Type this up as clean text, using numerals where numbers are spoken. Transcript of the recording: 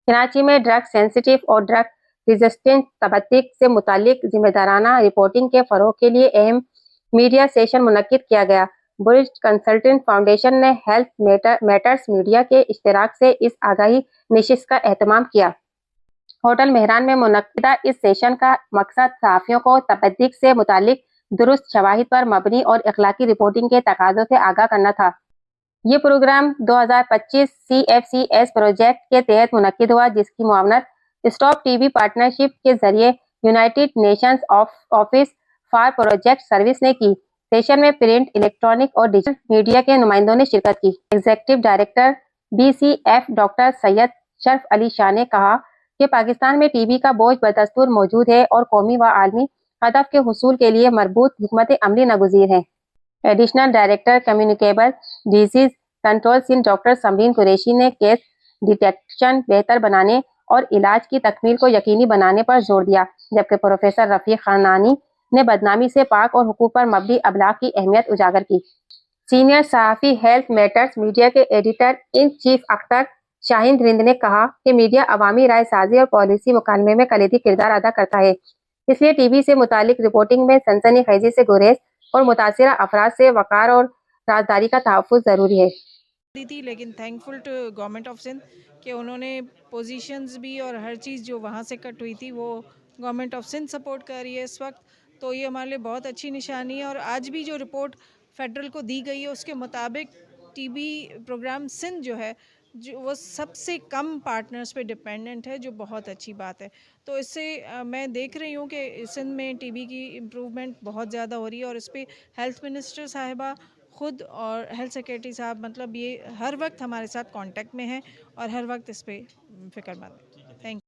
कराची में drug sensitive और drug resistant तबद्दुक से मुतालिक जिम्मेदाराना रिपोर्टिंग के फ़रोग़ के लिए अहम मीडिया सेशन मुनक्किद किया गया। बुर्ज कंसल्टेंट फाउंडेशन ने हेल्थ मैटर्स मीडिया के इश्तराक से इस आगाही नशिस्त का एहतमाम किया। होटल मेहरान में मुनक्किदा इस सेशन का मकसद सहाफ़ियों को तबद्दुक से मुतालिक दुरुस्त शवाहिद पर मबनी और अखलाकी रिपोर्टिंग के तकाज़ों से आगाह करना था। ये प्रोग्राम 2025 CFCS प्रोजेक्ट के तहत मुनक्किद हुआ, जिसकी मुआवनत स्टॉप टीबी पार्टनरशिप के जरिए united nations office for project service ने की। सेशन में प्रिंट, इलेक्ट्रॉनिक और डिजिटल मीडिया के नुमाइंदों ने शिरकत की। Executive director BCF doctor Syed Sharf Ali Shah ने कहा कि पाकिस्तान में टीबी का बोझ बदस्तूर मौजूद है और कौमी व आलमी हदफ के हुसूल के लिए मरबूत हिकमत अमली नागुज़ीर है। Additional director communicable disease control Sindh doctor Samreen Qureshi ने केस डिटेक्शन बेहतर बनाने और इलाज की तकमील को यकीनी बनाने पर जोर दिया, जबकि प्रोफेसर रफ़ीक खानानी ने बदनामी से पाक और हुकूक पर मबनी अबलाग की अहमियत उजागर की। सीनियर सहाफ़ी हेल्थ मैटर्स मीडिया के editor in chief Akhtar Shaheen Rind ने कहा कि मीडिया अवामी राय साजी और पॉलिसी मुकालमे में कलीदी किरदार अदा करता है, इसलिए टीबी से मुतालिक रिपोर्टिंग में सनसनीखेज़ी से गुरेज और मुतासिरा अफराद से वक़ार और राजदारी का तहफ़्फ़ुज़ ज़रूरी है। थी, लेकिन thankful to government of Sindh कि उन्होंने पोजीशंस भी और हर चीज़ जो वहाँ से कट हुई थी वो गवर्नमेंट ऑफ सिंध सपोर्ट कर रही है इस वक्त। तो ये हमारे लिए बहुत अच्छी निशानी है। और आज भी जो रिपोर्ट फेडरल को दी गई है उसके मुताबिक टीबी प्रोग्राम सिंध जो है जो वो सबसे कम पार्टनर्स पे डिपेंडेंट है, जो बहुत अच्छी बात है। तो इससे मैं देख रही हूँ कि सिंध में टीबी की इम्प्रूवमेंट बहुत ज़्यादा हो रही है। और इस पर हेल्थ मिनिस्टर साहिबा खुद और हेल्थ सेक्रेटरी साहब मतलब ये हर वक्त हमारे साथ कांटेक्ट में हैं और हर वक्त इस पे फ़िक्रमंद हैं। Thank you.